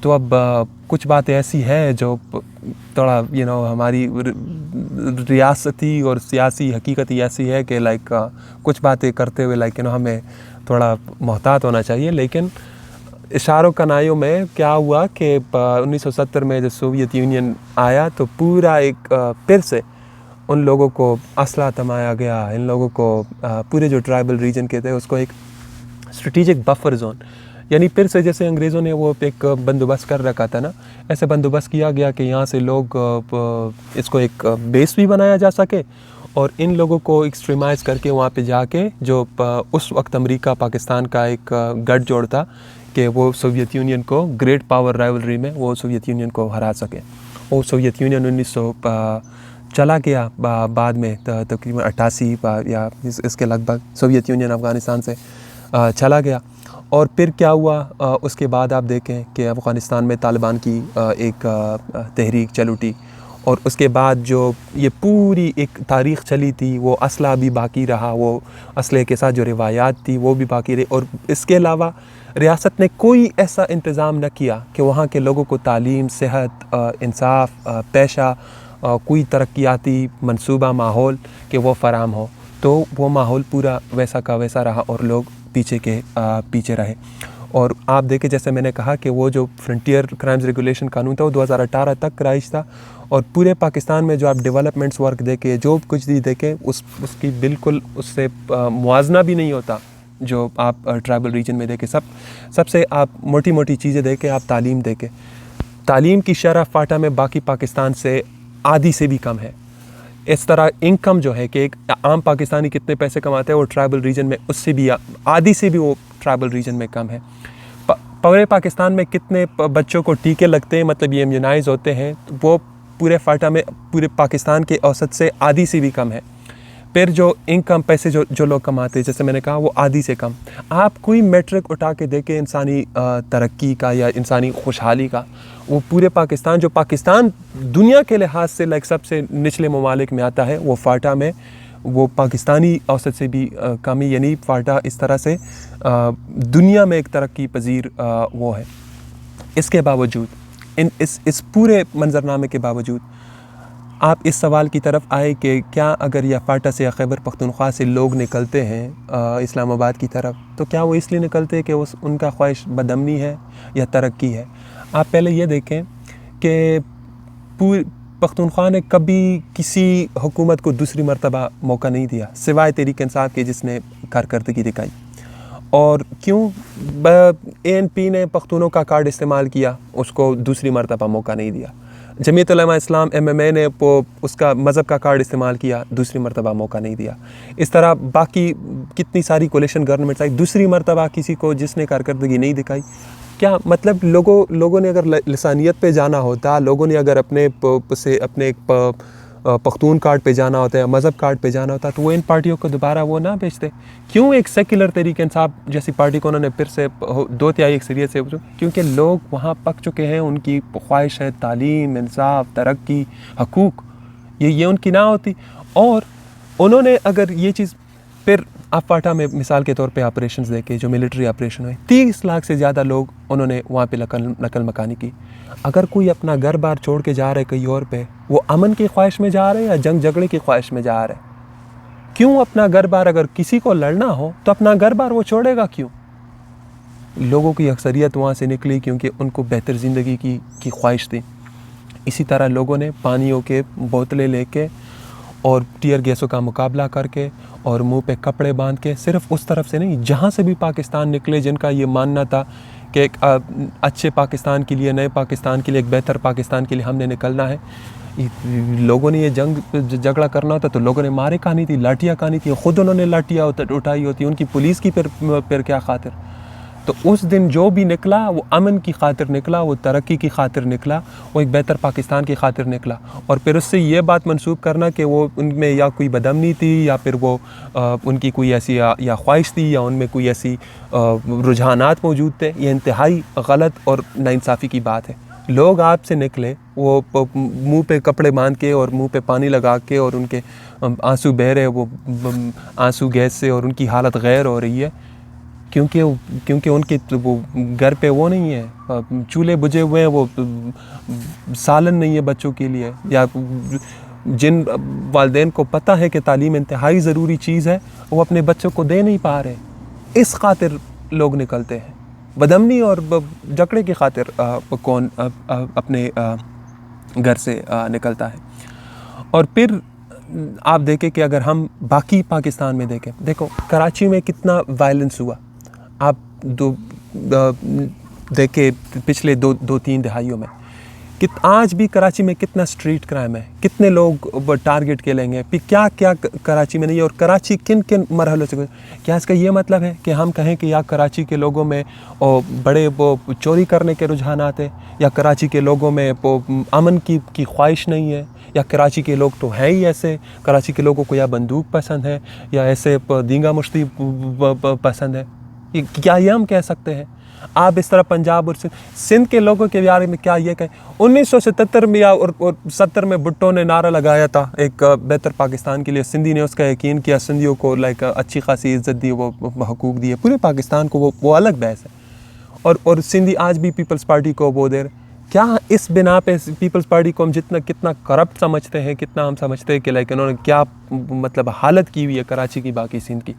تو اب کچھ باتیں ایسی ہیں جو تھوڑا ہماری ریاستی اور سیاسی حقیقت ہی ایسی ہے کہ لائک کچھ باتیں کرتے ہوئے لائک ہمیں تھوڑا محتاط ہونا چاہیے. لیکن اشاروں کنایوں میں کیا ہوا کہ 1970 میں جب سوویت یونین آیا تو پورا ایک پھر سے ان لوگوں کو اسلحہ تھمایا گیا. ان لوگوں کو پورے جو ٹرائبل ریجن کے تھے اس کو ایک اسٹریٹجک بفر زون, یعنی پھر سے جیسے انگریزوں نے وہ ایک بندوبست کر رکھا تھا نا, ایسے بندوبست کیا گیا کہ یہاں سے لوگ اس کو ایک بیس بھی بنایا جا سکے, اور ان لوگوں کو ایکسٹریمائز کر کے وہاں پہ جا کے جو اس وقت امریکہ پاکستان کا ایک گٹھ جوڑ تھا کہ وہ سوویت یونین کو گریٹ پاور رائیولری میں وہ سوویت یونین کو ہرا سکے. اور سوویت یونین 1900 چلا گیا بعد میں تقریباً 88 یا اس کے لگ بھگ سوویت یونین افغانستان سے چلا گیا. اور پھر کیا ہوا اس کے بعد آپ دیکھیں کہ افغانستان میں طالبان کی ایک تحریک چل اٹھی, اور اس کے بعد جو یہ پوری ایک تاریخ چلی تھی وہ اسلحہ بھی باقی رہا, وہ اسلحے کے ساتھ جو روایات تھی وہ بھی باقی رہی. اور اس کے علاوہ ریاست نے کوئی ایسا انتظام نہ کیا کہ وہاں کے لوگوں کو تعلیم, صحت, انصاف, پیشہ, کوئی ترقیاتی منصوبہ ماحول کہ وہ فراہم ہو. تو وہ ماحول پورا ویسا کا ویسا رہا اور لوگ پیچھے رہے. اور آپ دیکھیں جیسے میں نے کہا کہ وہ جو فرنٹیئر کرائمز ریگولیشن قانون تھا وہ 2018 تک رائج تھا, اور پورے پاکستان میں جو آپ ڈیولپمنٹس ورک دیکھیں, جو کچھ بھی دیکھیں, اس کی بالکل اس سے موازنہ بھی نہیں ہوتا جو آپ ٹرائبل ریجن میں دیکھیں. سب سے آپ موٹی موٹی چیزیں دیکھیں, آپ تعلیم دیکھیں, تعلیم کی شرح فاٹا میں باقی پاکستان سے آدھی سے بھی کم ہے. اس طرح انکم جو ہے کہ ایک عام پاکستانی کتنے پیسے کماتے ہیں وہ ٹرائبل ریجن میں اس سے بھی آدھی سے بھی وہ ٹرائبل ریجن میں کم ہے. پورے پاکستان میں کتنے بچوں کو ٹیکے لگتے ہیں, مطلب یہ امیونائز ہوتے ہیں, وہ پورے فاٹا میں پورے پاکستان کے اوسط سے آدھی سے بھی کم ہے. پھر جو انکم پیسے جو لوگ کماتے ہیں جیسے میں نے کہا وہ آدھی سے کم. آپ کوئی میٹرک اٹھا کے دیکھیں انسانی ترقی کا یا انسانی خوشحالی کا, وہ پورے پاکستان جو پاکستان دنیا کے لحاظ سے لائک سب سے نچلے ممالک میں آتا ہے, وہ فاٹا میں وہ پاکستانی اوسط سے بھی کم ہی, یعنی فاٹا اس طرح سے دنیا میں ایک ترقی پذیر وہ ہے. اس کے باوجود اس پورے منظرنامے کے باوجود آپ اس سوال کی طرف آئے کہ کیا اگر یہ فاٹا سے یا خیبر پختونخوا سے لوگ نکلتے ہیں اسلام آباد کی طرف, تو کیا وہ اس لیے نکلتے ہیں کہ ان کا خواہش بدامنی ہے یا ترقی ہے؟ آپ پہلے یہ دیکھیں کہ پختونخوا نے کبھی کسی حکومت کو دوسری مرتبہ موقع نہیں دیا سوائے تحریک انصاف کے جس نے کارکردگی دکھائی. اور کیوں ANP نے پختونوں کا کارڈ استعمال کیا, اس کو دوسری مرتبہ موقع نہیں دیا. جمعیت علماء اسلام MMA نے اس کا مذہب کا کارڈ استعمال کیا, دوسری مرتبہ موقع نہیں دیا. اس طرح باقی کتنی ساری کولیشن گورنمنٹس آئی, دوسری مرتبہ کسی کو جس نے کارکردگی نہیں دکھائی. کیا مطلب لوگوں نے اگر لسانیت پہ جانا ہوتا, لوگوں نے اگر اپنے پختون کارڈ پہ جانا ہوتا ہے, مذہب کارڈ پہ جانا ہوتا, تو وہ ان پارٹیوں کو دوبارہ وہ نہ بھیجتے. کیوں ایک سیکولر تحریک انصاف جیسی پارٹی کو انہوں نے پھر سے 2/3 اکثریت سے, کیونکہ لوگ وہاں پک چکے ہیں, ان کی خواہش ہے تعلیم, انصاف, ترقی, حقوق, یہ ان کی نہ ہوتی. اور انہوں نے اگر یہ چیز پھر آپ فاٹا میں مثال کے طور پہ آپریشنز دیکھے جو ملٹری آپریشن ہوئے, 30 لاکھ سے زیادہ لوگ انہوں نے وہاں پہ نقل مکانی کی. اگر کوئی اپنا گھر بار چھوڑ کے جا رہا ہے کہیں اور پہ, وہ امن کی خواہش میں جا رہے ہیں یا جنگ جھگڑے کی خواہش میں جا رہے ہیں؟ کیوں اپنا گھر بار اگر کسی کو لڑنا ہو تو اپنا گھر بار وہ چھوڑے گا کیوں؟ لوگوں کی اکثریت وہاں سے نکلی کیونکہ ان کو بہتر زندگی کی خواہش تھی. اسی طرح لوگوں نے پانیوں کے بوتلیں لے کے اور ٹیئر گیسوں کا مقابلہ کر کے اور منہ پہ کپڑے باندھ کے, صرف اس طرف سے نہیں, جہاں سے بھی پاکستان نکلے جن کا یہ ماننا تھا کہ ایک اچھے پاکستان کے لیے, نئے پاکستان کے لیے, ایک بہتر پاکستان کے لیے ہم نے نکلنا ہے. لوگوں نے یہ جھگڑا کرنا ہوتا تو لوگوں نے مارے کہانی تھی, لاٹیاں کہانی تھی, خود انہوں نے لاٹیاں اٹھائی ہوتی, ان کی پولیس کی پھر کیا خاطر. تو اس دن جو بھی نکلا وہ امن کی خاطر نکلا, وہ ترقی کی خاطر نکلا, وہ ایک بہتر پاکستان کی خاطر نکلا. اور پھر اس سے یہ بات منسوب کرنا کہ وہ ان میں یا کوئی بدامنی تھی یا پھر وہ ان کی کوئی ایسی یا خواہش تھی یا ان میں کوئی ایسی رجحانات موجود تھے, یہ انتہائی غلط اور ناانصافی کی بات ہے. لوگ آپ سے نکلے, وہ منہ پہ کپڑے باندھ کے اور منہ پہ پانی لگا کے اور ان کے آنسو بہہ رہے, وہ آنسو گیس سے, اور ان کی حالت غیر ہو رہی ہے. کیونکہ ان کے وہ گھر پہ وہ نہیں ہے، چولہے بجھے ہوئے ہیں، وہ سالن نہیں ہے بچوں کے لیے، یا جن والدین کو پتہ ہے کہ تعلیم انتہائی ضروری چیز ہے وہ اپنے بچوں کو دے نہیں پا رہے، اس خاطر لوگ نکلتے ہیں، بدامنی اور جھگڑے کی خاطر کون اپنے گھر سے نکلتا ہے۔ اور پھر آپ دیکھیں کہ اگر ہم باقی پاکستان میں دیکھو کراچی میں کتنا وائلنس ہوا، آپ دیکھیں پچھلے دو تین دہائیوں میں آج بھی کراچی میں کتنا اسٹریٹ کرائم ہے، کتنے لوگ ٹارگٹ کے لیں گے، پھر کیا کیا کراچی میں نہیں ہے، اور کراچی کن مرحلوں سے کیا اس کا یہ مطلب ہے کہ ہم کہیں کہ یا کراچی کے لوگوں میں بڑے وہ چوری کرنے کے رجحانات ہیں، یا کراچی کے لوگوں میں امن کی خواہش نہیں ہے، یا کراچی کے لوگ تو ہیں ہی ایسے، کراچی کے لوگوں کو یا بندوق پسند ہے یا ایسے دینگا مشتی پسند ہے، کیا یہ ہم کہہ سکتے ہیں؟ آپ اس طرح پنجاب اور سندھ کے لوگوں کے بارے میں کیا یہ کہیں؟ 1977 میں یا اور 70 میں بھٹو نے نعرہ لگایا تھا ایک بہتر پاکستان کے لیے، سندھی نے اس کا یقین کیا، سندھیوں کو اچھی خاصی عزت دی، وہ حقوق دیے، پورے پاکستان کو وہ الگ بحث ہے، اور سندھی آج بھی پیپلز پارٹی کو وہ دے رہے۔ کیا اس بنا پہ پیپلز پارٹی کو ہم کتنا کرپٹ سمجھتے ہیں، کتنا ہم سمجھتے ہیں کہ انہوں نے کیا مطلب حالت کی ہوئی ہے کراچی کی، باقی سندھ کی،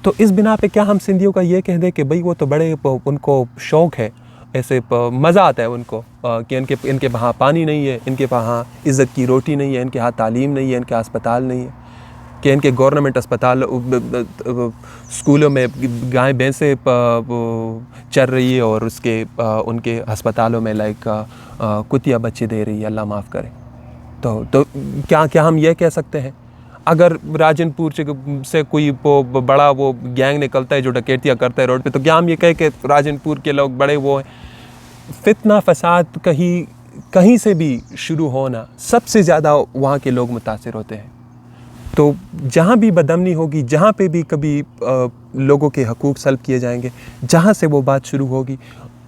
تو اس بنا پہ کیا ہم سندھیوں کا یہ کہہ دیں کہ بھئی وہ تو بڑے ان کو شوق ہے، ایسے مزہ آتا ہے ان کو کہ ان کے وہاں پانی نہیں ہے، ان کے وہاں عزت کی روٹی نہیں ہے، ان کے ہاں تعلیم نہیں ہے، ان کے ہسپتال نہیں ہے، کہ ان کے گورنمنٹ اسپتال اسکولوں میں گائے بھینسیں چر رہی ہے اور ان کے ہسپتالوں میں کتیا بچے دے رہی ہے، اللہ معاف کرے۔ تو کیا ہم یہ کہہ سکتے ہیں؟ اگر راجن پور سے کوئی بڑا وہ گینگ نکلتا ہے جو ڈکیتیاں کرتا ہے روڈ پہ، تو کیا ہم یہ کہیں کہ راجن پور کے لوگ بڑے وہ ہیں؟ فتنہ فساد کہیں سے بھی شروع ہونا، سب سے زیادہ وہاں کے لوگ متاثر ہوتے ہیں۔ تو جہاں بھی بدامنی ہوگی، جہاں پہ بھی کبھی لوگوں کے حقوق سلب کیے جائیں گے، جہاں سے وہ بات شروع ہوگی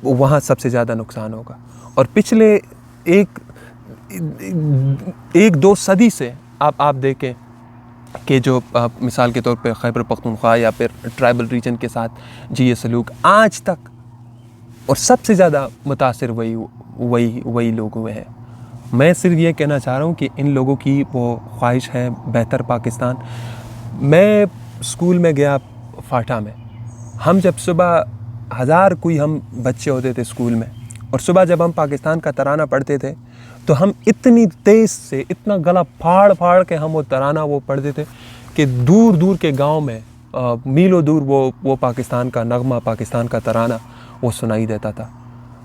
وہاں سب سے زیادہ نقصان ہوگا۔ اور پچھلے ایک دو صدی سے آپ دیکھیں کہ جو مثال کے طور پہ خیبر پختونخوا یا پھر ٹرائبل ریجن کے ساتھ یہ سلوک آج تک، اور سب سے زیادہ متاثر وہی لوگ ہوئے ہیں۔ میں صرف یہ کہنا چاہ رہا ہوں کہ ان لوگوں کی وہ خواہش ہے بہتر پاکستان۔ میں اسکول میں گیا فاٹا میں، ہم جب صبح کوئی ہم بچے ہوتے تھے اسکول میں، اور صبح جب ہم پاکستان کا ترانہ پڑھتے تھے تو ہم اتنی تیز سے اتنا گلا پھاڑ کے ہم وہ ترانہ وہ پڑھتے تھے کہ دور دور کے گاؤں میں میلوں دور وہ پاکستان کا نغمہ، پاکستان کا ترانہ وہ سنائی دیتا تھا۔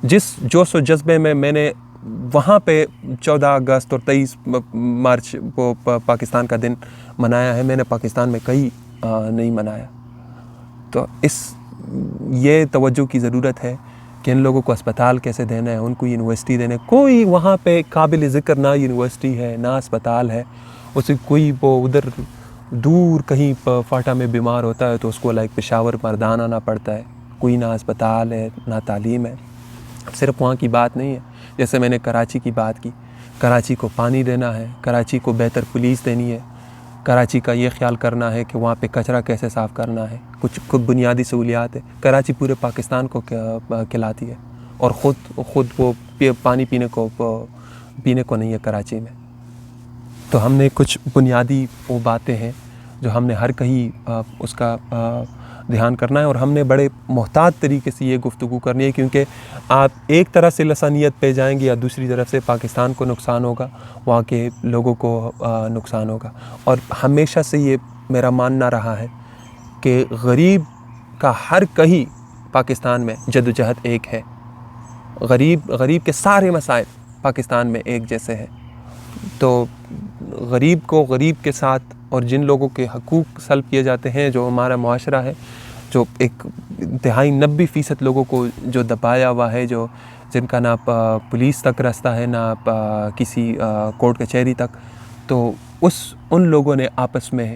جس جوش و جذبے میں نے وہاں پہ 14 اگست اور 23 مارچ وہ پاکستان کا دن منایا ہے، میں نے پاکستان میں کہیں نہیں منایا۔ تو یہ توجہ کی ضرورت ہے کہ ان لوگوں کو اسپتال کیسے دینا ہے، ان کو یونیورسٹی دینا ہے۔ کوئی وہاں پہ قابل ذکر نہ یونیورسٹی ہے نہ اسپتال ہے، اسے کوئی وہ ادھر دور کہیں فاٹا میں بیمار ہوتا ہے تو اس کو پشاور مردان آنا پڑتا ہے، کوئی نہ اسپتال ہے نہ تعلیم ہے۔ صرف وہاں کی بات نہیں ہے، جیسے میں نے کراچی کی بات کی، کراچی کو پانی دینا ہے، کراچی کو بہتر پولیس دینی ہے، کراچی کا یہ خیال کرنا ہے کہ وہاں پہ کچرا کیسے صاف کرنا ہے، کچھ بنیادی سہولیات ہے۔ کراچی پورے پاکستان کو کھلاتی ہے، اور خود وہ پانی پینے کو نہیں ہے کراچی میں۔ تو ہم نے کچھ بنیادی وہ باتیں ہیں جو ہم نے ہر کہیں اس کا دھیان کرنا ہے، اور ہم نے بڑے محتاط طریقے سے یہ گفتگو کرنی ہے، کیونکہ آپ ایک طرح سے لسانیت پہ جائیں گے یا دوسری طرف سے پاکستان کو نقصان ہوگا، وہاں کے لوگوں کو نقصان ہوگا۔ اور ہمیشہ سے یہ میرا ماننا رہا ہے کہ غریب کا ہر کہیں پاکستان میں جدوجہد ایک ہے، غریب کے سارے مسائل پاکستان میں ایک جیسے ہیں۔ تو غریب کو غریب کے ساتھ، اور جن لوگوں کے حقوق سلب کیے جاتے ہیں، جو ہمارا معاشرہ ہے، جو ایک انتہائی 90% لوگوں کو جو دبایا ہوا ہے، جن کا نہ پولیس تک رستہ ہے نہ کسی کورٹ کچہری تک، تو ان لوگوں نے آپس میں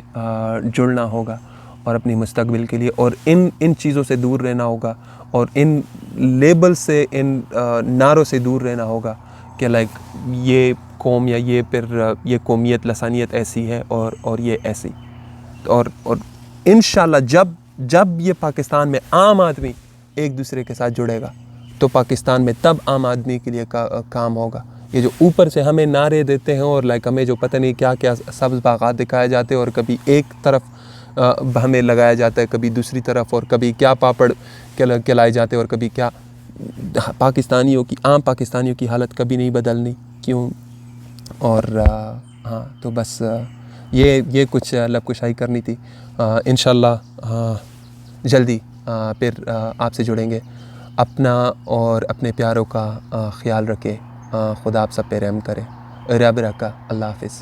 جڑنا ہوگا اور اپنی مستقبل کے لیے، اور ان چیزوں سے دور رہنا ہوگا، اور ان لیبل سے، ان نعروں سے دور رہنا ہوگا کہ یہ قوم یا یہ قومیت لسانیت ایسی ہے اور یہ ایسی، اور انشاءاللہ جب جب یہ پاکستان میں عام آدمی ایک دوسرے کے ساتھ جڑے گا تو پاکستان میں تب عام آدمی کے لیے کام ہوگا. یہ جو اوپر سے ہمیں نعرے دیتے ہیں اور ہمیں جو پتہ نہیں کیا کیا سبز باغات دکھائے جاتے ہیں اور کبھی ایک طرف ہمیں لگایا جاتا ہے کبھی دوسری طرف اور کبھی کیا پاپڑ کھلائے جاتے ہیں اور کبھی کیا. پاکستانیوں کی عام پاکستانیوں کی حالت کبھی نہیں بدلنی کیوں. اور ہاں تو بس یہ کچھ لب کشائی کرنی تھی. انشاءاللہ جلدی پھر آپ سے جڑیں گے. اپنا اور اپنے پیاروں کا خیال رکھے. خدا آپ سب پہ رحم کرے. رب رکھا. اللہ حافظ.